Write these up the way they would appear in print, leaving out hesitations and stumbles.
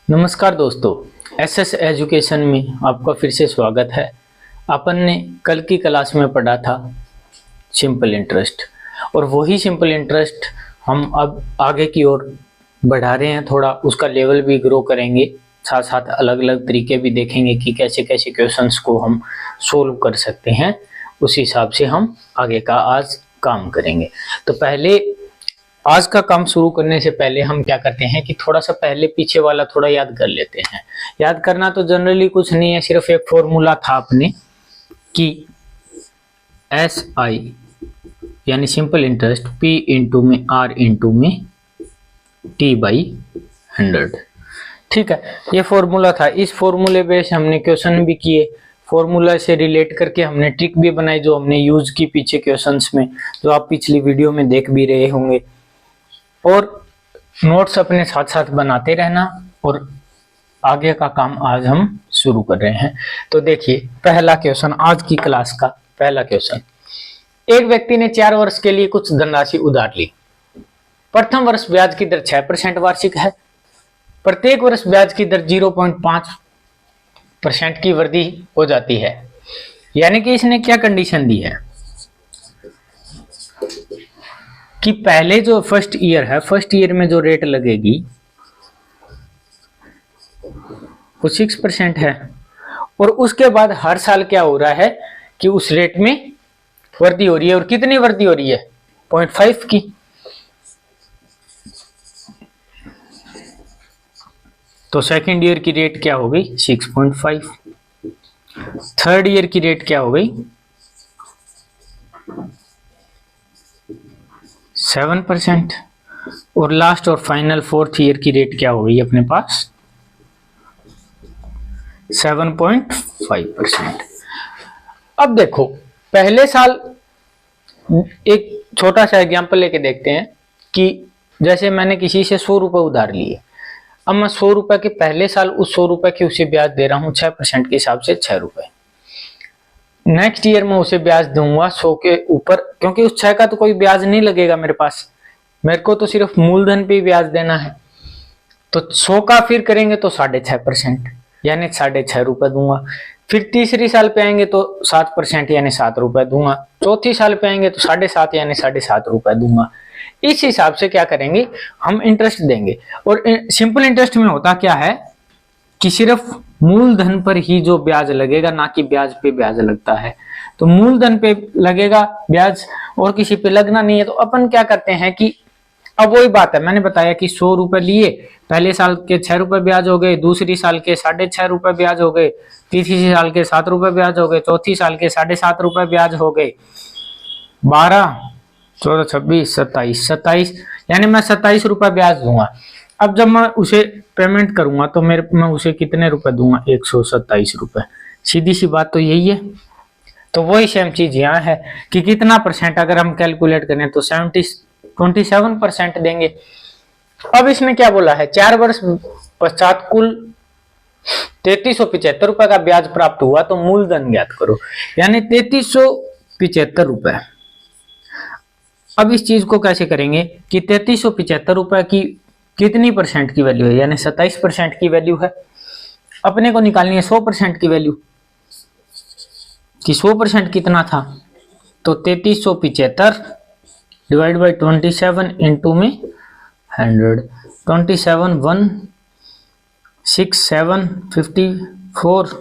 नमस्कार दोस्तों, SS education में आपका फिर से स्वागत है। अपन ने कल की क्लास में पढ़ा था सिंपल इंटरेस्ट, और वही सिंपल इंटरेस्ट हम अब आगे की ओर बढ़ा रहे हैं। थोड़ा उसका लेवल भी ग्रो करेंगे, साथ साथ अलग अलग तरीके भी देखेंगे कि कैसे कैसे क्वेश्चंस को हम सोल्व कर सकते हैं। उस हिसाब से हम आगे का आज काम करेंगे। तो पहले आज का काम शुरू करने से पहले हम क्या करते हैं कि थोड़ा सा पहले पीछे वाला थोड़ा याद कर लेते हैं। याद करना तो जनरली कुछ नहीं है, सिर्फ एक फॉर्मूला था अपने कि एस आई यानी सिंपल इंटरेस्ट पी इंटू में आर इंटू में टी बाई 100। ठीक है, ये फॉर्मूला था। इस फॉर्मूले पे हमने क्वेश्चन भी किए, फॉर्मूला से रिलेट करके हमने ट्रिक भी बनाई जो हमने यूज की पीछे क्वेश्चंस में, जो आप पिछली वीडियो में देख भी रहे होंगे। और नोट्स अपने साथ साथ बनाते रहना, और आगे का काम आज हम शुरू कर रहे हैं। तो देखिए पहला क्वेश्चन, आज की क्लास का पहला क्वेश्चन। एक व्यक्ति ने 4 वर्ष के लिए कुछ धनराशि उधार ली। प्रथम वर्ष ब्याज की दर 6% वार्षिक है। प्रत्येक वर्ष ब्याज की दर 0.5% की वृद्धि हो जाती है। यानी कि इसने क्या कंडीशन दी है कि पहले जो फर्स्ट ईयर है, फर्स्ट ईयर में जो रेट लगेगी वो 6% है, और उसके बाद हर साल क्या हो रहा है कि उस रेट में वृद्धि हो रही है। और कितनी वृद्धि हो रही है? 0.5 की। तो सेकेंड ईयर की रेट क्या हो गई? 6.5। थर्ड ईयर की रेट क्या हो गई? 7%। और लास्ट और फाइनल फोर्थ ईयर की रेट क्या हो गई अपने पास? 7.5%। अब देखो पहले साल एक छोटा सा एग्जांपल लेके देखते हैं कि जैसे मैंने किसी से 100 रुपए उधार लिए। अब मैं 100 रुपए के पहले साल उस 100 रुपए की उसे ब्याज दे रहा हूं 6% के हिसाब से 6 रुपए। नेक्स्ट ईयर में उसे ब्याज दूंगा 100 के ऊपर, क्योंकि उस 6 का तो कोई ब्याज नहीं लगेगा मेरे पास, मेरे को तो सिर्फ मूलधन पे ही ब्याज देना है। तो 100 का फिर करेंगे तो 6.5% यानी 6.5 रुपए दूंगा। फिर तीसरी साल पे आएंगे तो 7% यानी 7 रुपए दूंगा। चौथी साल पे आएंगे तो 7.5 यानी 7.5 रुपए दूंगा। इस हिसाब से क्या करेंगे, हम इंटरेस्ट देंगे। और सिंपल इंटरेस्ट में होता क्या है कि सिर्फ मूलधन पर ही जो ब्याज लगेगा, ना कि ब्याज पे ब्याज लगता है। तो मूलधन पे लगेगा ब्याज और किसी पे लगना नहीं है। तो अपन क्या करते हैं कि अब वही बात है, मैंने बताया कि 100 रुपए लिए, पहले साल के 6 रुपए ब्याज हो गए, दूसरी साल के 6.5 रुपए ब्याज हो गए, तीसरी साल के 7 रुपए ब्याज हो गए, चौथी साल के 7.5 रुपए ब्याज हो गए। 12, 14, 26, 27 यानी मैं 27 रुपए ब्याज दूंगा। अब जब मैं उसे पेमेंट करूंगा तो मैं उसे कितने रुपए दूंगा? 127 रुपए। सीधी सी बात तो यही है। तो वही सेम चीज यहाँ है कि कितना परसेंट अगर हम कैलकुलेट करें तो 27% देंगे। अब इसने क्या बोला है, 4 वर्ष पश्चात कुल 3375 रुपए का ब्याज प्राप्त हुआ, तो मूलधन ज्ञात करो। यानी 3375 रुपए। अब इस चीज को कैसे करेंगे कि 3375 रुपए की कितनी परसेंट की वैल्यू है? यानी 27% की वैल्यू है। अपने को निकालनी है 100% की वैल्यू, कि 100% कितना था। तो 3375 डिवाइड बाई 27 इंटू में 100। 27 1 6 7 54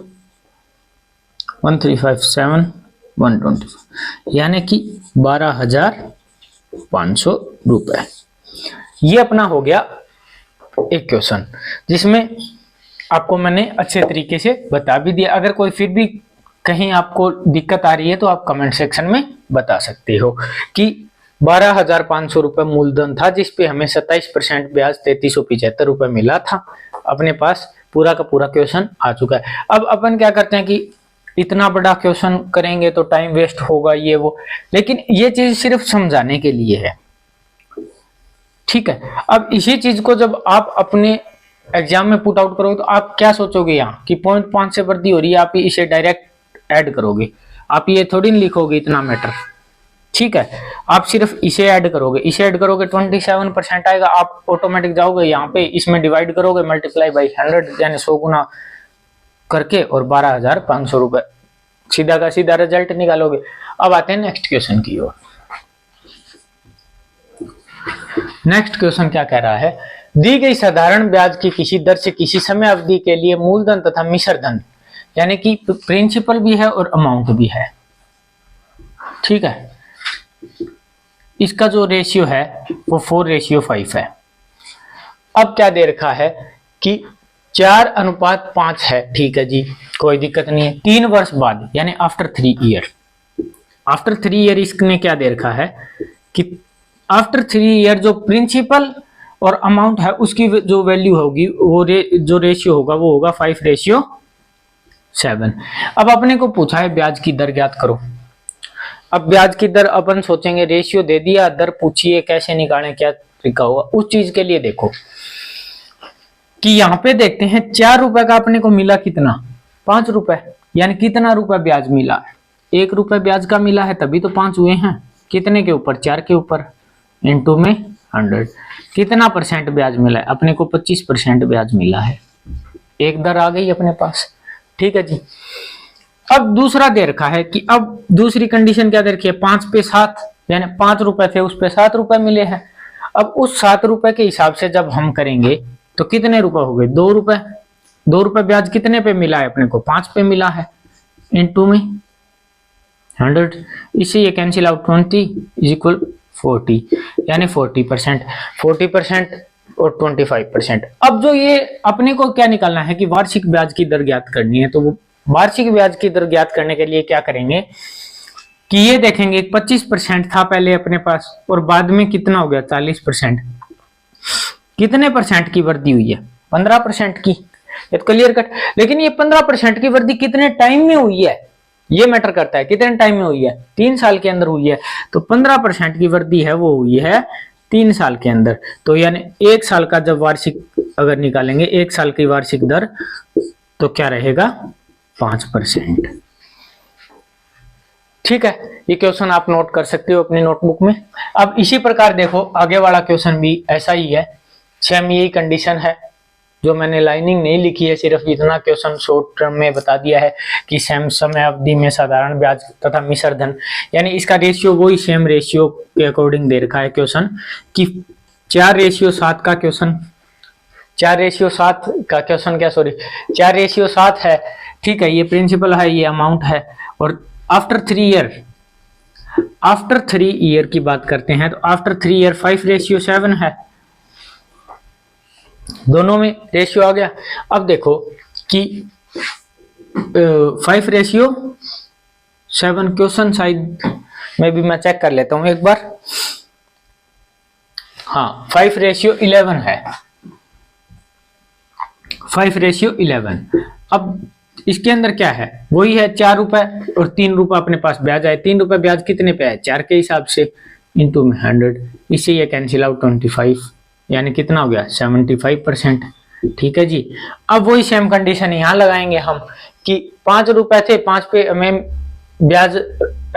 1357 125 यानी कि 12,500 रुपए। ये अपना हो गया एक क्वेश्चन, जिसमें आपको मैंने अच्छे तरीके से बता भी दिया। अगर कोई फिर भी कहीं आपको दिक्कत आ रही है तो आप कमेंट सेक्शन में बता सकते हो कि 12,500 रुपए मूलधन था, जिसपे हमें 27% ब्याज 3375 रुपए मिला था। अपने पास पूरा का पूरा क्वेश्चन आ चुका है। अब अपन क्या करते हैं कि इतना बड़ा क्वेश्चन करेंगे तो टाइम वेस्ट होगा ये वो, लेकिन ये चीज सिर्फ समझाने के लिए है। ठीक है, अब इसी चीज को जब आप अपने एग्जाम में पुट आउट करोगे तो आप क्या सोचोगे यहाँ कि 0.5 से वृद्धि हो रही है, आप इसे डायरेक्ट ऐड करोगे। आप ये थोड़ी नहीं लिखोगे इतना मैटर, ठीक है, आप सिर्फ इसे ऐड करोगे, 27% आएगा। आप ऑटोमेटिक जाओगे यहाँ पे, इसमें डिवाइड करोगे, मल्टीप्लाई बाई 100 यानी 100 गुना करके और 12,500 रुपए, सीधा का सीधा रिजल्ट निकालोगे। अब आते हैं नेक्स्ट क्वेश्चन की ओर। नेक्स्ट क्वेश्चन क्या कह रहा है, दी गई साधारण ब्याज की किसी दर से किसी समय अवधि के लिए मूलधन तथा मिश्र धन, यानी कि प्रिंसिपल भी है और अमाउंट भी है, ठीक है, इसका जो रेशियो है वो 4:5 है। अब क्या दे रखा है कि 4:5 है, ठीक है जी, कोई दिक्कत नहीं है। 3 वर्ष बाद यानी आफ्टर 3 ईयर इसने क्या दे रखा है कि आफ्टर 3 ईयर जो प्रिंसिपल और अमाउंट है उसकी जो वैल्यू होगी वो जो रेशियो होगा वो होगा 5:7। अब अपने को पूछा है ब्याज की दर ज्ञात करो। अब ब्याज की दर अपन सोचेंगे, रेशियो दे दिया, दर पूछिए कैसे निकालें, क्या तरीका होगा, उस चीज के लिए देखो कि यहाँ पे देखते हैं 4 रुपए का अपने को मिला कितना, 5 रुपए, यानी कितना रुपए ब्याज मिला है, 1 रुपए ब्याज का मिला है तभी तो 5 हुए हैं, कितने के ऊपर, 4 के ऊपर, इनटू में 100, कितना परसेंट ब्याज मिला है, अपने को 25% ब्याज मिला है, एक दर आ गई अपने पास, ठीक है जी। अब दूसरा दे रखा है कि अब दूसरी कंडीशन क्या दे रखी है, 5 पे 7 यानी 5 रुपए थे उस पे 7 रुपए मिले हैं। अब उस 7 रुपए के हिसाब से जब हम करेंगे तो कितने रुपए हो गए, 2 रुपए, 2 रुपए ब्याज कितने पे मिला है, अपने को 5 पे मिला है, इनटू में 100, इससे ये कैंसिल आउट, 20 इज इक्वल 40 यानी 40% और 25%। अब जो ये अपने को क्या निकालना है कि वार्षिक ब्याज की दर ज्ञात करनी है, तो वो वार्षिक ब्याज की दर ज्ञात करने के लिए क्या करेंगे कि ये देखेंगे 25% था पहले अपने पास और बाद में कितना हो गया 40%, कितने परसेंट की वृद्धि हुई है, 15% की, ये तो क्लियर कट। लेकिन ये 15% की वृद्धि कितने टाइम में हुई है ये मैटर करता है, कितने टाइम में हुई है, 3 साल के अंदर हुई है, तो 15% की वृद्धि है वो हुई है 3 साल के अंदर। तो यानी 1 साल का जब वार्षिक अगर निकालेंगे, 1 साल की वार्षिक दर तो क्या रहेगा 5%, ठीक है। ये क्वेश्चन आप नोट कर सकते हो अपनी नोटबुक में। अब इसी प्रकार देखो आगे वाला क्वेश्चन भी ऐसा ही है, सेम यही कंडीशन है, जो मैंने लाइनिंग नहीं लिखी है, सिर्फ इतना क्वेश्चन शॉर्ट टर्म में बता दिया है कि सेम समय अवधि में साधारण ब्याज तथा मिश्र धन, यानी इसका रेशियो वही सेम रेशियो के अकॉर्डिंग दे रखा है क्वेश्चन कि 4:7 का क्वेश्चन, 4:7 का क्वेश्चन क्या, सॉरी 4:7 है, ठीक है, ये प्रिंसिपल है, ये अमाउंट है, और आफ्टर 3 ईयर की बात करते हैं तो आफ्टर 3 ईयर 5:7 है, दोनों में रेशियो आ गया। अब देखो कि 5:7 क्वेश्चन शायद में भी मैं चेक कर लेता हूं एक बार, हाँ 5:11 है, 5:11। अब इसके अंदर क्या है, वही है 4 रुपए और 3 रुपए अपने पास ब्याज आए, 3 रुपए ब्याज कितने पे है, 4 के हिसाब से, इंटू में 100, इससे ये कैंसिल आउट 25 यानी कितना हो गया 75%, ठीक है जी। अब वही सेम कंडीशन यहाँ लगाएंगे हम कि 5 रुपए थे, 5 पे हमें ब्याज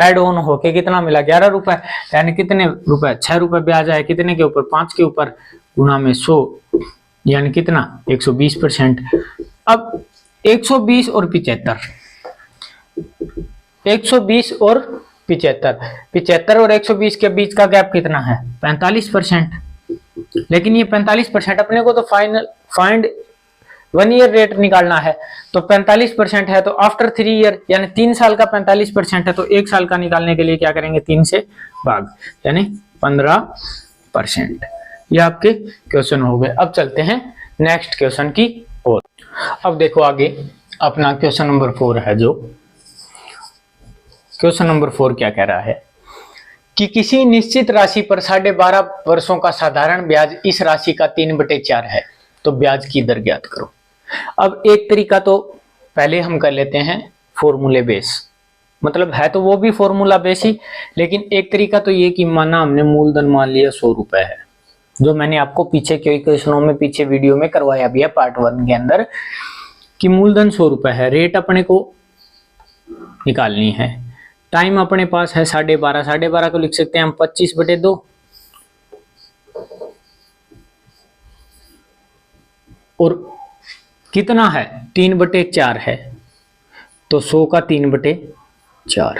एड ऑन होके कितना मिला 11 रुपए, यानी कितने रुपए 6 रुपए ब्याज आए, कितने के ऊपर 5 के ऊपर, गुना में 100 यानी कितना 120%। अब 120 और 75, 120 और 75, 75 और 120 के बीच का गैप कितना है 45%, लेकिन ये 45% अपने को तो फाइंड 1 ईयर रेट निकालना है, तो 45% है तो आफ्टर 3 ईयर यानी 3 साल का 45% है, तो 1 साल का निकालने के लिए क्या करेंगे 3 से भाग यानी 15%। ये आपके क्वेश्चन हो गए। अब चलते हैं नेक्स्ट क्वेश्चन की ओर। अब देखो आगे अपना क्वेश्चन नंबर 4 है, जो क्वेश्चन नंबर 4 क्या कह रहा है कि किसी निश्चित राशि पर 12.5 वर्षों का साधारण ब्याज इस राशि का 3/4 है, तो ब्याज की दर ज्ञात करो। अब एक तरीका तो पहले हम कर लेते हैं फॉर्मूले बेस, मतलब है तो वो भी फॉर्मूला बेस ही, लेकिन एक तरीका तो ये कि माना हमने मूलधन मान लिया 100 रुपए है, जो मैंने आपको पीछे के क्वेश्चनों में पीछे वीडियो में करवाया भी है पार्ट 1 के अंदर, कि मूलधन 100 रुपए है, रेट अपने को निकालनी है, टाइम अपने पास है 12.5, 12.5 को लिख सकते हैं हम 25/2, और कितना है 3/4 है, तो 100 का 3/4।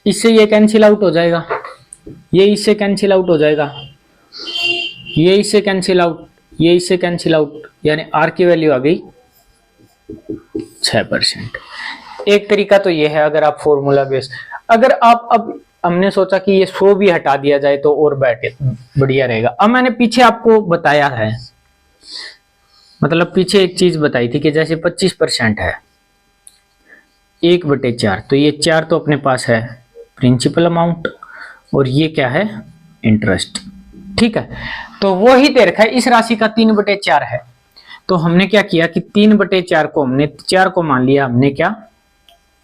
इससे ये कैंसिल आउट हो जाएगा, ये इससे कैंसिल आउट हो जाएगा, ये इससे कैंसिल आउट, ये इससे कैंसिल आउट, यानी आर की वैल्यू आ गई 6%। एक तरीका तो ये है, अगर आप फॉर्मूला बेस, अगर आप, अब हमने सोचा कि ये 100 भी हटा दिया जाए तो और बढ़िया रहेगा। अब मैंने पीछे आपको बताया है, मतलब पीछे एक चीज बताई थी कि जैसे 25% है 1/4, तो ये 4 तो अपने पास है प्रिंसिपल अमाउंट, और ये क्या है इंटरेस्ट। ठीक है, तो वो ही दे रखा है, इस राशि का 3/4 है। तो हमने क्या किया कि 3/4 को हमने 4 को मान लिया हमने क्या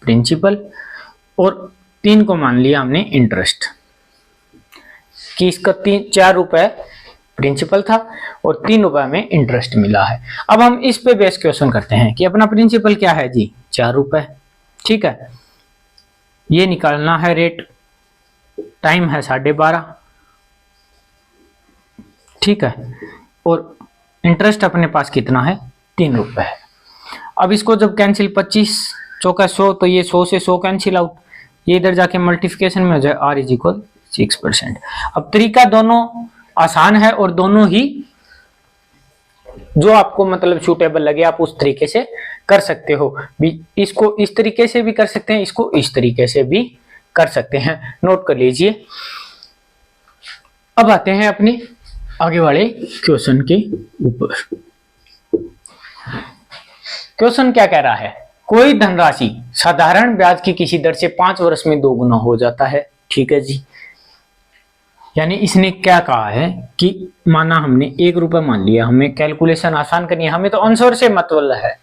प्रिंसिपल, और 3 को मान लिया हमने इंटरेस्ट, कि इसका 4 रुपए प्रिंसिपल था और 3 रुपए में इंटरेस्ट मिला है। अब हम इस पे बेस क्वेश्चन करते हैं कि अपना प्रिंसिपल क्या है जी 4 रुपए। ठीक है, ये निकालना है रेट, टाइम है 12.5। ठीक है, और इंटरेस्ट अपने पास कितना है 3 रुपए है। अब इसको जब कैंसिल 25 चौका 100, तो ये 100 से 100 कैंसिल आउट, ये इधर जाके मल्टीप्लिकेशन में हो जाए R = 6%। अब तरीका दोनों आसान है और दोनों ही जो आपको मतलब सूटेबल लगे आप उस तरीके से कर सकते हो। इसको इस तरीके से भी कर सकते हैं, इसको इस तरीके से भी कर सकते हैं, नोट कर लीजिए। अब आते हैं अपने आगे वाले क्वेश्चन के ऊपर। क्वेश्चन क्या कह रहा है, कोई धनराशि साधारण ब्याज की किसी दर से 5 वर्ष में 2 गुना हो जाता है। ठीक है जी, यानी इसने क्या कहा है कि माना हमने 1 रुपए मान लिया, हमें कैलकुलेशन आसान करनी है, हमें तो आंसर से मतलब है,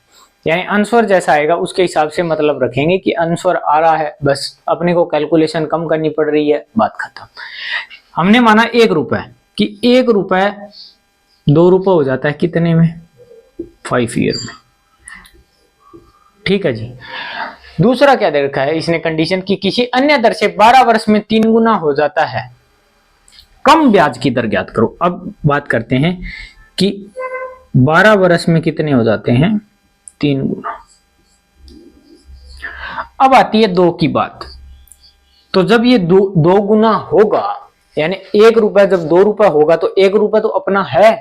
यानी आंसर जैसा आएगा उसके हिसाब से मतलब रखेंगे कि आंसर आ रहा है, बस अपने को कैलकुलेशन कम करनी पड़ रही है, बात खत्म। हमने माना 1 रुपए कि 1 रुपए 2 रुपए हो जाता है कितने में 5 ईयर में। ठीक है जी, दूसरा क्या दे रखा है इसने कंडीशन की किसी अन्य दर से 12 वर्ष में 3 गुना हो जाता है, कम ब्याज की दर ज्ञात करो। अब बात करते हैं कि 12 वर्ष में कितने हो जाते हैं 3 गुना। अब आती है 2 की बात, तो जब ये 2 गुना होगा, यानी 1 रुपए जब 2 रुपए होगा, तो 1 रुपए तो अपना है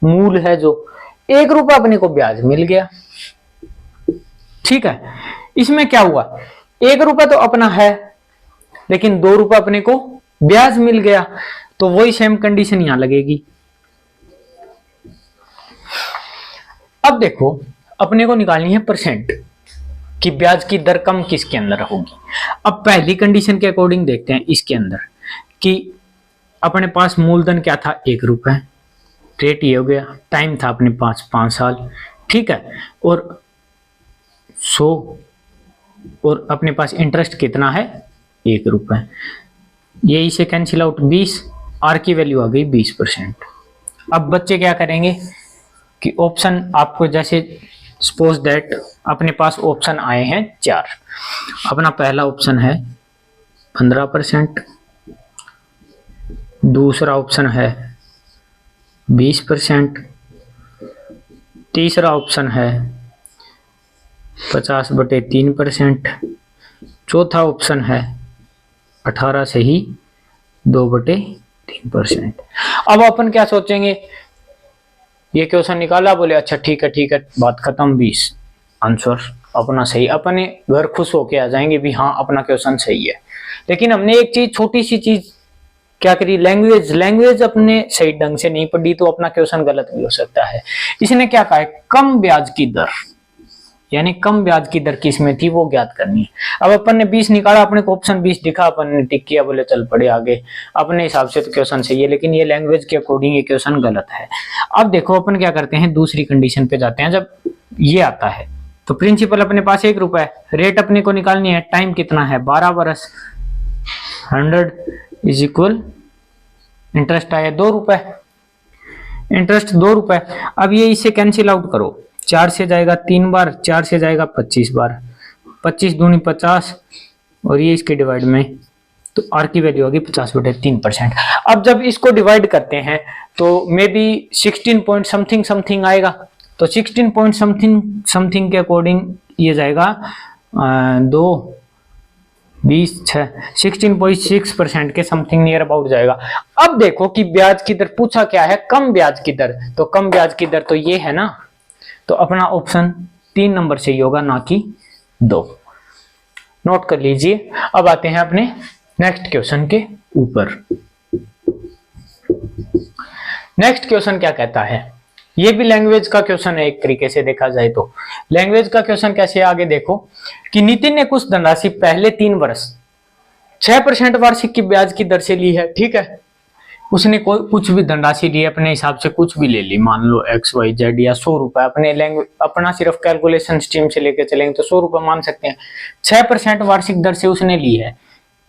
मूल है, जो 1 रुपए अपने को ब्याज मिल गया। ठीक है, इसमें क्या हुआ 1 रुपए तो अपना है लेकिन 2 रुपए अपने को ब्याज मिल गया, तो वही सेम कंडीशन यहां लगेगी। अब देखो अपने को निकालनी है परसेंट कि ब्याज की दर कम किसके अंदर होगी। अब पहली कंडीशन के अकॉर्डिंग देखते हैं इसके अंदर कि अपने पास मूलधन क्या था 1 रुपए, रेट ये हो गया, टाइम था अपने पास 5 साल। ठीक है, और 100, और अपने पास इंटरेस्ट कितना है 1 रुपए, ये इसे कैंसिल आउट 20, आर की वैल्यू आ गई 20%। अब बच्चे क्या करेंगे कि ऑप्शन आपको जैसे सपोज दैट अपने पास ऑप्शन आए हैं 4, अपना पहला ऑप्शन है 15%, दूसरा ऑप्शन है 20%, तीसरा ऑप्शन है 50/3%, चौथा ऑप्शन है 18 से ही 2/3%। अब अपन क्या सोचेंगे, ये क्वेश्चन निकाला, बोले अच्छा ठीक है बात खत्म, 20 आंसर अपना सही, अपने घर खुश होके आ जाएंगे भी हाँ अपना क्वेश्चन सही है। लेकिन हमने एक चीज छोटी सी चीज क्या करी, लैंग्वेज अपने सही ढंग से नहीं पढ़ी, तो अपना क्वेश्चन गलत भी हो सकता है। इसने क्या कहा है कम ब्याज की दर, यानी कम ब्याज की दर किसमें थी वो ज्ञात करनी है। अब अपन ने 20 निकाला, अपने को ऑप्शन 20 दिखा, अपन ने टिक किया, बोले चल पड़े आगे, अपने हिसाब से तो क्वेश्चन सही है, लेकिन ये लैंग्वेज के अकॉर्डिंग ये क्वेश्चन गलत है। अब देखो अपन क्या करते हैं, दूसरी कंडीशन पे जाते हैं। जब ये आता है तो प्रिंसिपल अपने पास 1 रुपए, रेट अपने को निकालनी है, टाइम कितना है 12 वर्ष, 100 = इंटरेस्ट आया 2 रुपए, इंटरेस्ट 2 रुपए। अब ये इसे कैंसिल आउट करो, 4 से जाएगा 3 बार, 4 से जाएगा 25 बार, 25 दूनी 50, और ये इसके डिवाइड में, तो आर की वैल्यू होगी 50/3%। अब जब इसको डिवाइड करते हैं तो may be 16 point something something आएगा। तो 16 पॉइंट समथिंग समथिंग के अकॉर्डिंग ये जाएगा 16.6% के समथिंग नियर अबाउट जाएगा। अब देखो कि ब्याज की दर पूछा क्या है, कम ब्याज की दर। तो कम ब्याज की दर तो ये है ना, तो अपना ऑप्शन 3 नंबर से ही होगा, ना कि 2। नोट कर लीजिए। अब आते हैं अपने नेक्स्ट क्वेश्चन के ऊपर। नेक्स्ट क्वेश्चन क्या कहता है, ये भी लैंग्वेज का क्वेश्चन है एक तरीके से देखा जाए तो। लैंग्वेज का क्वेश्चन कैसे है, आगे देखो कि नितिन ने कुछ धनराशि पहले 3 वर्ष 6% वार्षिक की ब्याज की दर से ली है। ठीक है, उसने कोई कुछ भी धनराशि ली, अपने हिसाब से कुछ भी ले ली, मान लो XYZ या 100 रुपए, अपने लैंग्वेज अपना सिर्फ कैलकुलेशन स्ट्रीम से लेके चलेंगे तो 100 रुपए मान सकते हैं। 6% वार्षिक दर से उसने ली है।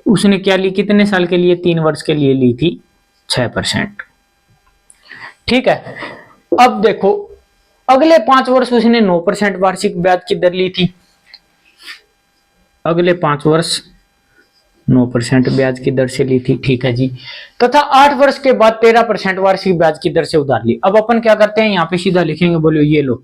उसने क्या ली, कितने साल के लिए, 3 वर्ष के लिए ली थी 6%। ठीक है, अब देखो अगले 5 वर्ष उसने 9% वार्षिक ब्याज की दर ली थी। अगले 5 वर्ष 9% ब्याज की दर से ली थी। ठीक है जी, तथा 8 वर्ष के बाद 13% वार्षिक ब्याज की दर से उधार ली। अब अपन क्या करते हैं, यहाँ पे सीधा लिखेंगे, बोलो ये लो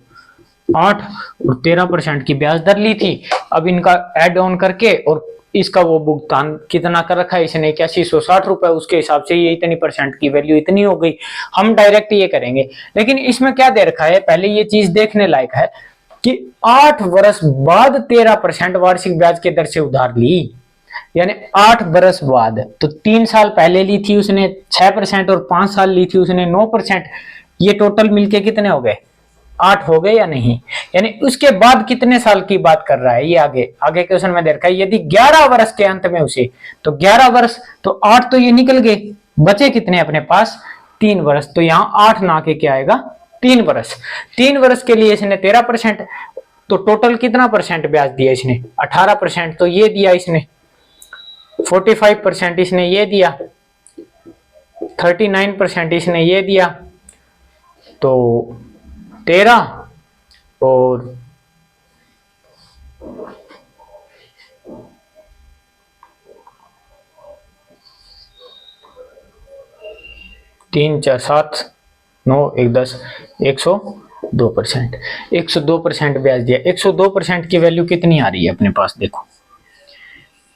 8 और 13% की ब्याज दर ली थी। अब इनका एड ऑन करके और इसका वो भुगतान कितना कर रखा है इसने, 8160 रुपए, उसके हिसाब से ये इतनी परसेंट की वैल्यू इतनी हो गई। हम डायरेक्ट ये करेंगे, लेकिन इसमें क्या दे रखा है, पहले ये चीज देखने लायक है कि 8 वर्ष बाद 13% वार्षिक ब्याज की दर से उधार ली, यानी 8 वर्ष बाद। तो 3 साल पहले ली थी उसने 6% और 5 साल ली थी उसने 9%। ये टोटल मिलके कितने हो गए, 8 हो गए या नहीं। यानी उसके बाद कितने साल की बात कर रहा है, ये आगे क्वेश्चन में दे रखा है। यदि 11 वर्ष के अंत में उसे, तो 11 वर्ष तो 8 तो ये निकल गए, बचे कितने अपने पास, 3 वर्ष। तो यहाँ 8 ना के क्या आएगा, 3 वर्ष। 3 वर्ष के लिए इसने 13%, तो टोटल कितना परसेंट ब्याज दिया इसने, 18%। तो ये दिया इसने 45%, इसने ये दिया 39%, इसने ये दिया, तो 13 और 3 4 7 9 1 10 102%। 102% ब्याज दिया। 102% की वैल्यू कितनी आ रही है अपने पास, देखो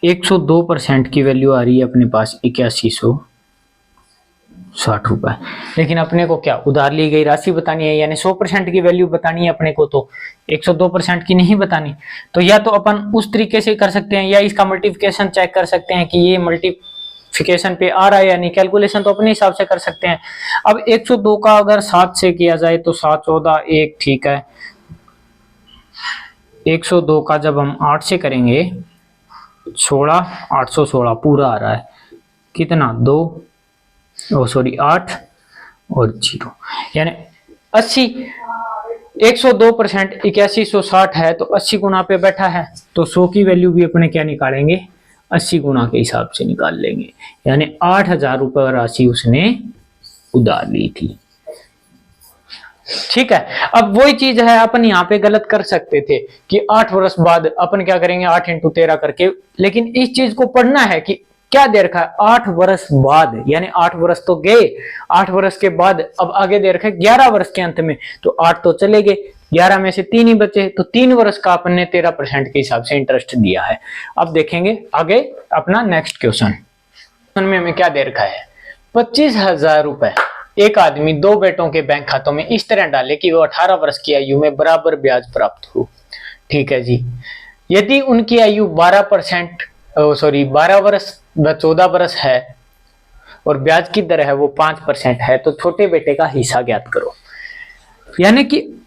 102% की वैल्यू आ रही है अपने पास 8160 रुपए। लेकिन अपने को क्या उधार ली गई राशि बतानी है, यानी 100% की वैल्यू बतानी है अपने को, तो 102% की नहीं बतानी। तो या तो अपन उस तरीके से कर सकते हैं, या इसका मल्टीप्लिकेशन चेक कर सकते हैं कि ये मल्टीप्लिकेशन पे आ रहा है या नहीं। कैलकुलेशन तो अपने हिसाब से कर सकते हैं। अब 102 का अगर 7 से किया जाए तो 7 14 1, ठीक है। 102 का जब हम 8 से करेंगे 16 816 पूरा आ रहा है, कितना 2 8 और 0, यानी 80। 102% 8160 है, तो 80 गुना पे बैठा है, तो 100 की वैल्यू भी अपने क्या निकालेंगे, 80 गुना के हिसाब से निकाल लेंगे, यानी 8000 रुपए राशि उसने उधार ली थी। ठीक है, अब वही चीज है, अपन यहाँ पे गलत कर सकते थे कि 8 वर्ष बाद अपन क्या करेंगे 8 × 13 करके, लेकिन इस चीज को पढ़ना है कि क्या दे रखा है 8 वर्ष बाद, यानी 8 वर्ष तो गए, 8 वर्ष के बाद अब आगे दे रखा है 11 वर्ष के अंत में, तो 8 तो चले गए, 11 में से 3 ही बचे, तो 3 वर्ष का अपन ने 13% के हिसाब से इंटरेस्ट दिया है। अब देखेंगे आगे अपना नेक्स्ट क्वेश्चन में हमें क्या दे रखा है, 25,000 रुपए एक आदमी 2 बेटों के बैंक खातों में इस तरह डाले कि वो 18 वर्ष की आयु में बराबर ब्याज प्राप्त हो। ठीक है जी, यदि उनकी आयु 12 वर्ष 14 वर्ष है और ब्याज की दर है वो 5% है, तो छोटे बेटे का हिस्सा ज्ञात करो। यानी कि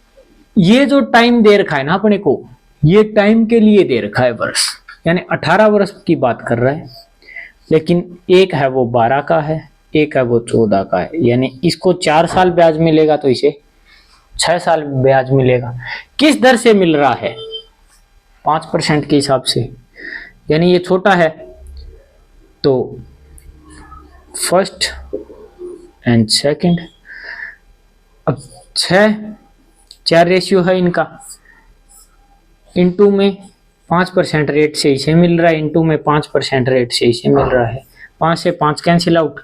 ये जो टाइम दे रखा है ना अपने को, ये टाइम के लिए दे रखा है वर्ष, यानी 18 वर्ष की बात कर रहा है, लेकिन एक है वो 12 का है, एक है वो 14 का है, यानी इसको 4 साल ब्याज मिलेगा तो इसे 6 साल ब्याज मिलेगा। किस दर से मिल रहा है, 5% के हिसाब से, यानी ये छोटा है तो फर्स्ट एंड सेकंड। अब 6 4 रेशियो है इनका, इनटू में 5% रेट से इसे मिल रहा है, इंटू में 5% रेट से इसे मिल रहा है, 5 से 5 कैंसिल आउट,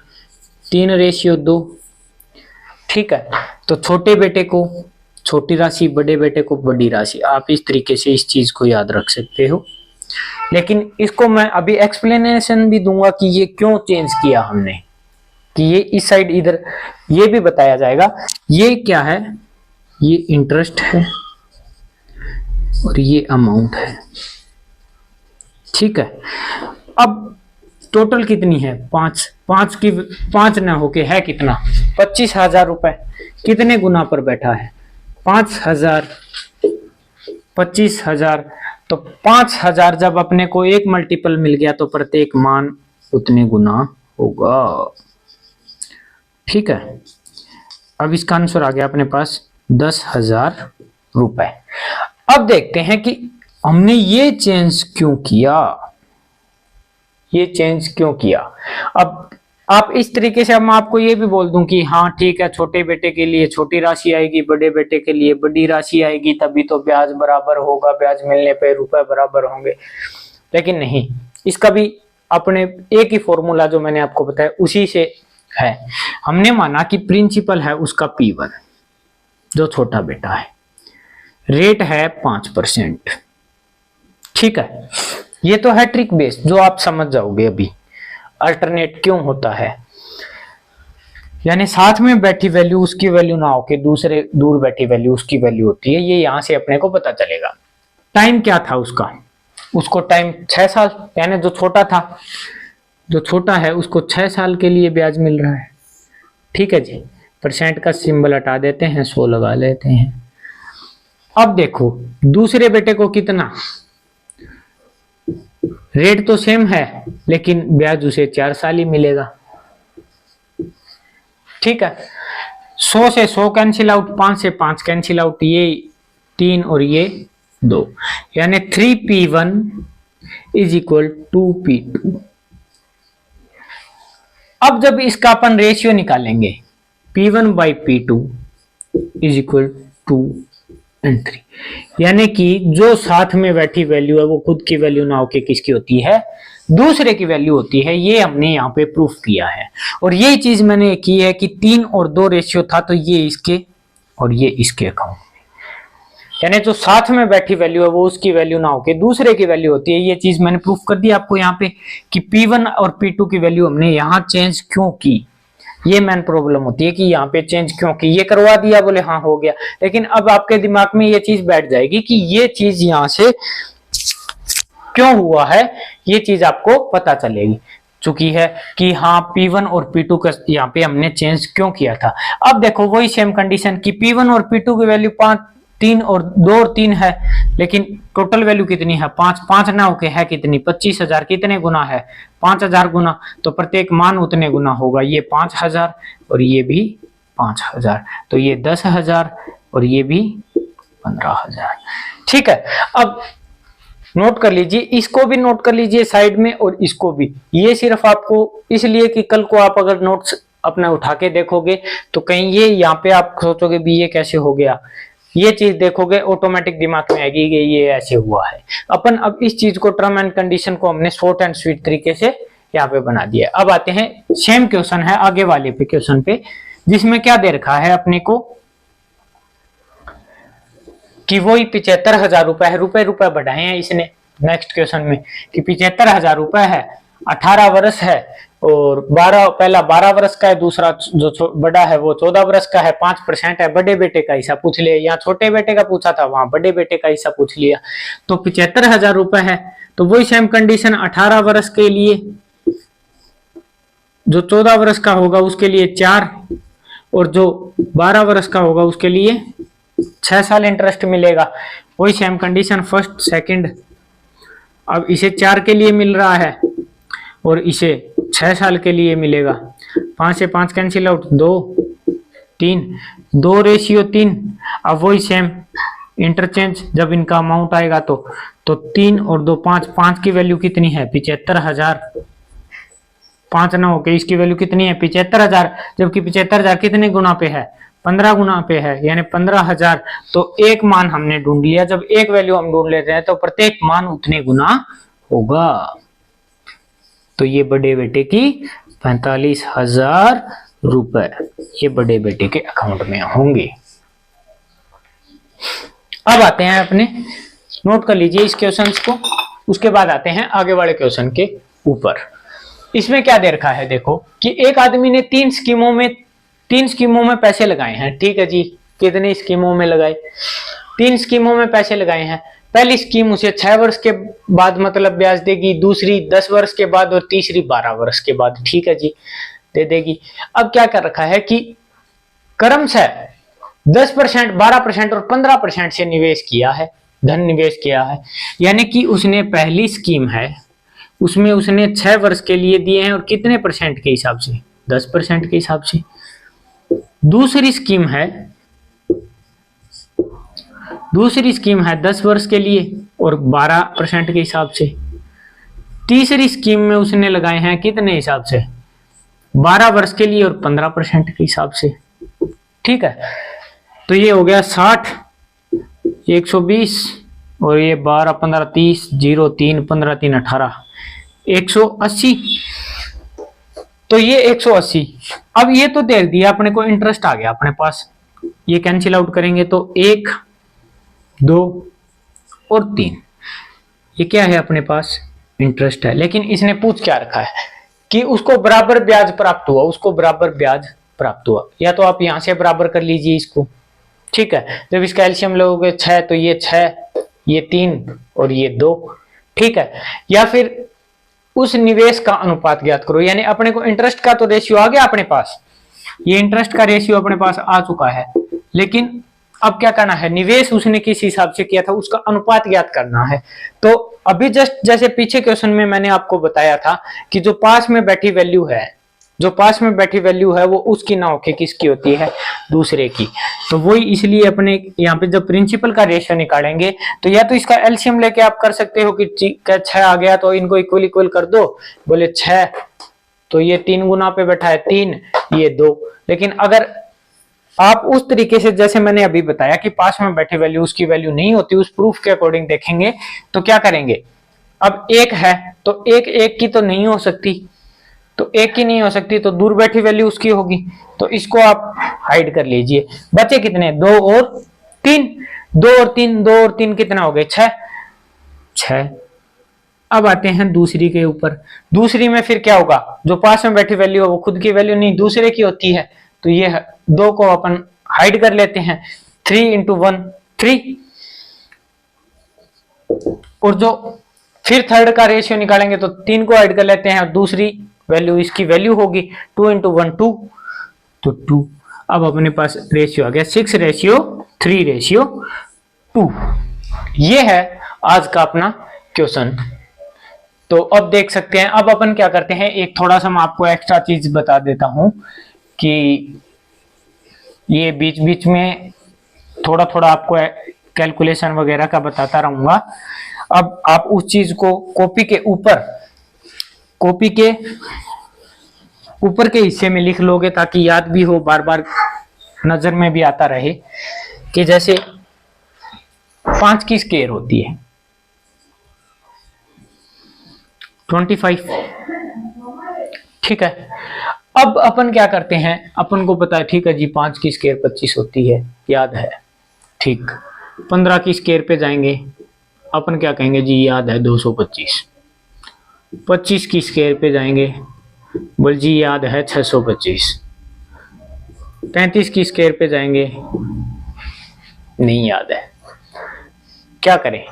3:2। ठीक है, तो छोटे बेटे को छोटी राशि, बड़े बेटे को बड़ी राशि, आप इस तरीके से इस चीज को याद रख सकते हो। लेकिन इसको मैं अभी एक्सप्लेनेशन भी दूंगा कि ये क्यों चेंज किया हमने, कि ये इस साइड इधर, ये भी बताया जाएगा। ये क्या है, ये इंटरेस्ट है और ये अमाउंट है। ठीक है, अब टोटल कितनी है, 5 की 5 न होके है कितना, 25,000 रुपए। कितने गुना पर बैठा है, 5,000, 25,000। तो 5,000 जब अपने को एक मल्टीपल मिल गया तो प्रत्येक मान उतने गुना होगा। ठीक है, अब इसका आंसर आ गया अपने पास 10,000 रुपए। अब देखते हैं कि हमने ये चेंज क्यों किया, ये चेंज क्यों किया। अब आप इस तरीके से, अब मैं आपको ये भी बोल दूं कि हाँ ठीक है, छोटे बेटे के लिए छोटी राशि आएगी, बड़े बेटे के लिए बड़ी राशि आएगी, तभी तो ब्याज बराबर होगा, ब्याज मिलने पे रुपए बराबर होंगे। लेकिन नहीं, इसका भी अपने एक ही फॉर्मूला जो मैंने आपको बताया उसी से है। हमने माना कि प्रिंसिपल है उसका P1 जो छोटा बेटा है, रेट है 5%। ठीक है, ये तो है ट्रिक बेस जो आप समझ जाओगे अभी। अल्टरनेट क्यों होता है, यानी साथ में बैठी वैल्यू उसकी वैल्यू ना होके दूसरे दूर बैठी वैल्यू उसकी वैल्यू होती है, ये यहां से अपने को पता चलेगा। टाइम क्या था उसका, उसको टाइम 6 साल, यानी जो छोटा था, जो छोटा है उसको 6 साल के लिए ब्याज मिल रहा है। ठीक है जी, परसेंट का सिंबल हटा देते हैं, 100 लगा लेते हैं। अब देखो दूसरे बेटे को कितना, रेट तो सेम है लेकिन ब्याज उसे 4 साल ही मिलेगा। ठीक है, 100 से 100 कैंसिल आउट, 5 से 5 कैंसिल आउट, ये 3 और ये 2, यानी 3P1 इज इक्वल 2P2। अब जब इसका अपन रेशियो निकालेंगे, P1 by P2 is equal 2 और 3, यानी कि जो साथ में बैठी वैल्यू है वो खुद की वैल्यू ना होके किसकी होती है, दूसरे की वैल्यू होती है। ये हमने यहाँ पे प्रूफ किया है। और ये चीज मैंने की है कि 3 और 2 रेशियो था तो ये इसके और ये इसके अकाउंट, यानी जो साथ में बैठी वैल्यू है वो उसकी वैल्यू ना होके दूसरे की वैल्यू होती है। ये चीज मैंने प्रूफ कर दी आपको यहाँ पे कि P1 और P2 की वैल्यू हमने यहाँ चेंज क्यों की। ये मेन प्रॉब्लम होती है कि यहाँ पे चेंज क्यों की, ये करवा दिया बोले हाँ हो गया, लेकिन अब आपके दिमाग में ये चीज बैठ जाएगी कि ये चीज यहाँ से क्यों हुआ है, ये चीज आपको पता चलेगी चुकी है कि हाँ P1 और P2 का यहाँ पे हमने चेंज क्यों किया था। अब देखो वही सेम कंडीशन कि P1 और P2 की वैल्यू 5, 3 और 2 और 3 है, लेकिन टोटल वैल्यू कितनी है 5, 5 ना होके है कितनी 25,000, कितने गुना है 5,000 गुना, तो प्रत्येक मान उतने गुना होगा। ये 5,000 और ये भी 5,000, तो ये 10,000 और ये भी 15,000। ठीक है, अब नोट कर लीजिए, इसको भी नोट कर लीजिए साइड में और इसको भी। ये सिर्फ आपको इसलिए कि कल को आप अगर नोट्स अपना उठा के देखोगे तो कहीं ये यहाँ पे आप सोचोगे भी ये कैसे हो गया, ये चीज देखोगे ऑटोमेटिक दिमाग में आएगी कि ये ऐसे हुआ है। अपन अब इस चीज को टर्म एंड कंडीशन को हमने शॉर्ट एंड स्वीट तरीके से यहाँ पे बना दिया। अब आते हैं सेम क्वेश्चन है आगे वाले पे क्वेश्चन पे, जिसमें क्या दे रखा है अपने को कि वही 75,000 रुपए है, रुपए बढ़ाए हैं इसने नेक्स्ट क्वेश्चन में कि 75,000 रुपए है, 18 वर्ष है और 12 वर्ष का है, दूसरा जो बड़ा है वो 14 वर्ष का है, 5% है। बड़े बेटे का हिस्सा पूछ लिया, यहाँ छोटे बेटे का पूछा था वहां बड़े बेटे का हिस्सा पूछ लिया, तो 75,000 रुपए है। तो वही सेम कंडीशन 18 वर्ष के लिए, जो 14 वर्ष का होगा उसके लिए 4 और जो 12 वर्ष का होगा उसके लिए 6 साल इंटरेस्ट मिलेगा। वही सेम कंडीशन फर्स्ट सेकंड। अब इसे 4 के लिए मिल रहा है और इसे 6 साल के लिए मिलेगा। 5 से 5 कैंसिल आउट, 2, 3, 2 रेशियो 3। अब वही सेम इंटरचेंज, जब इनका अमाउंट आएगा तो 3 और 2 5, 5 की वैल्यू कितनी है 75,000, 5 ना होके इसकी वैल्यू कितनी है 75,000, जबकि 75,000 कितने गुना पे है 15 गुना पे है यानी 15,000, तो एक मान हमने ढूंढ लिया। जब एक वैल्यू हम ढूंढ लेते हैं तो प्रत्येक मान उतने गुना होगा। तो ये बड़े बेटे की 45,000 रुपए ये बड़े बेटे के अकाउंट में होंगे। अब आते हैं अपने, नोट कर लीजिए इस क्वेश्चंस को, उसके बाद आते हैं आगे वाले क्वेश्चन के ऊपर। इसमें क्या दे रखा है, देखो कि एक आदमी ने तीन स्कीमों में पैसे लगाए हैं। ठीक है जी, कितनी स्कीमों में लगाए? 3 स्कीमों में पैसे लगाए हैं। पहली स्कीम उसे 6 वर्ष के बाद मतलब ब्याज देगी, दूसरी 10 वर्ष के बाद और तीसरी 12 वर्ष के बाद। ठीक है जी, दे देगी। अब क्या कर रखा है कि क्रमशः 10%, 12% और 15% से निवेश किया है, धन निवेश किया है। यानी कि उसने पहली स्कीम है उसमें उसने 6 वर्ष के लिए दिए हैं और कितने परसेंट के हिसाब से? 10% के हिसाब से। दूसरी स्कीम है 10 वर्ष के लिए और 12% के हिसाब से। तीसरी स्कीम में उसने लगाए हैं कितने हिसाब से? 12 वर्ष के लिए और 15% के हिसाब से। ठीक है, तो ये हो गया 60, 120 और ये 12, 15, 30, 0, 3, 15, 3, 18, 180। तो ये 180। अब ये तो दे दिया अपने को, इंटरेस्ट आ गया अपने पास। ये कैंसिल आउट करेंगे तो 1, 2 और 3, ये क्या है अपने पास? इंटरेस्ट है। लेकिन इसने पूछ क्या रखा है कि उसको बराबर ब्याज प्राप्त हुआ, उसको बराबर ब्याज प्राप्त हुआ। या तो आप यहां से बराबर कर लीजिए इसको। ठीक है, जब इसका एलसीएम लोगे 6 तो ये 6, ये 3 और ये 2। ठीक है, या फिर उस निवेश का अनुपात ज्ञात करो। यानी अपने को इंटरेस्ट का तो रेशियो आ गया अपने पास, ये इंटरेस्ट का रेशियो अपने पास आ चुका है। लेकिन अब क्या करना है, निवेश उसने किस हिसाब से किया था उसका अनुपात ज्ञात करना है। तो अभी जस्ट जैसे पीछे क्वेश्चन में मैंने आपको बताया था कि जो पास में बैठी वैल्यू है वो उसकी ना होके किसकी होती है? दूसरे की। तो वही इसलिए अपने यहाँ पे जब प्रिंसिपल का रेशियो निकालेंगे तो या तो इसका एलसीएम लेके आप कर सकते हो कि 6 आ गया तो इनको इक्वल कर दो। बोले 6 तो ये 3 गुना पे बैठा है 3, ये 2। लेकिन अगर आप उस तरीके से जैसे मैंने अभी बताया कि पास में बैठी वैल्यू उसकी वैल्यू नहीं होती, उस प्रूफ के अकॉर्डिंग देखेंगे तो क्या करेंगे? अब 1 है तो 1 की तो नहीं हो सकती, तो 1 की नहीं हो सकती तो दूर बैठी वैल्यू उसकी होगी। तो इसको आप हाइड कर लीजिए। बचे कितने? 2 और 3। 2 और 3 कितना हो गए? 6। अब आते हैं दूसरी के ऊपर। दूसरी में फिर क्या होगा? जो पास में बैठी वैल्यू है वो खुद की वैल्यू नहीं दूसरे की होती है। तो ये 2 को अपन हाइड कर लेते हैं। 3 × 1 3। और जो फिर थर्ड का रेशियो निकालेंगे तो 3 को हाइड कर लेते हैं और दूसरी वैल्यू इसकी वैल्यू होगी 2 × 1 2, तो 2। अब अपने पास रेशियो आ गया 6:3:2। ये है आज का अपना क्वेश्चन। तो अब देख सकते हैं, अब अपन क्या करते हैं, एक थोड़ा सा मैं आपको एक्स्ट्रा चीज बता देता हूं कि ये बीच बीच में थोड़ा थोड़ा आपको कैलकुलेशन वगैरह का बताता रहूंगा। अब आप उस चीज को कॉपी के ऊपर के हिस्से में लिख लोगे ताकि याद भी हो, बार बार नजर में भी आता रहे। कि जैसे 5 की स्क्वायर होती है 25। ठीक है, अब अपन क्या करते हैं, अपन को पता है ठीक है जी 5 की स्क्वायर 25 होती है, याद है। ठीक, 15 की स्क्वायर पे जाएंगे, अपन क्या कहेंगे जी, याद है 225। 25 की स्क्वायर पे जाएंगे, बोल जी याद है 625। 35 की स्क्वायर पे जाएंगे, नहीं याद है, क्या करें।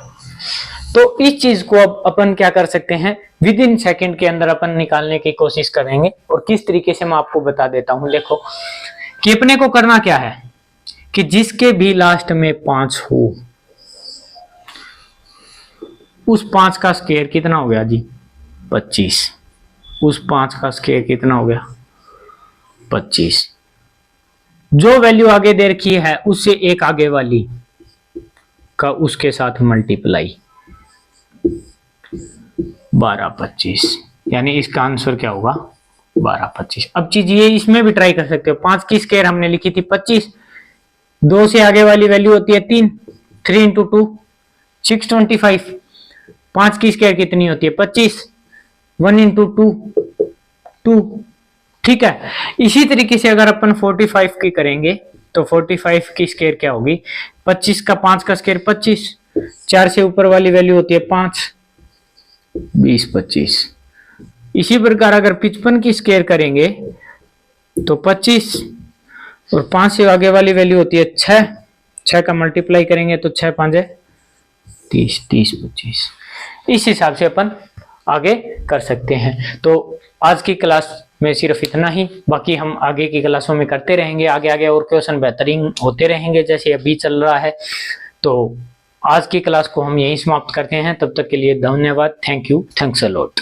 तो इस चीज को अब अपन क्या कर सकते हैं, विद इन सेकेंड के अंदर अपन निकालने की कोशिश करेंगे। और किस तरीके से मैं आपको बता देता हूं। देखो कि अपने को करना क्या है कि जिसके भी लास्ट में 5 हो उस 5 का स्क्वायर कितना हो गया जी 25। उस 5 का स्क्वायर कितना हो गया 25। जो वैल्यू आगे दे रखी है उससे एक आगे वाली का उसके साथ मल्टीप्लाई 1225, यानी इसका आंसर क्या होगा 1225। अब चीज ये इसमें भी ट्राई कर सकते हो। 5 की स्क्वायर हमने लिखी थी 25, 2 से आगे वाली वैल्यू होती है 3, 3 इंटू 2 625। 5 की स्क्वायर कितनी होती है 25, 1 इंटू 2 2। ठीक है, इसी तरीके से अगर अपन 45 की करेंगे तो 45 की स्क्वायर क्या होगी, 25 का 5 का स्क्वायर 25, 4 से ऊपर वाली वैल्यू होती है 5, 20 25। इसी प्रकार अगर 55 की स्क्वायर करेंगे तो 25 और 5 से आगे वाली वैल्यू होती है 6, 6 का मल्टीप्लाई करेंगे तो 6 5 30, 30 25। इस हिसाब से अपन आगे कर सकते हैं। तो आज की क्लास में सिर्फ इतना ही, बाकी हम आगे की क्लासों में करते रहेंगे, आगे आगे और क्वेश्चन बेहतरीन होते रहेंगे जैसे अभी चल रहा है। तो आज की क्लास को हम यहीं समाप्त करते हैं, तब तक के लिए धन्यवाद। Thank you, thanks a lot.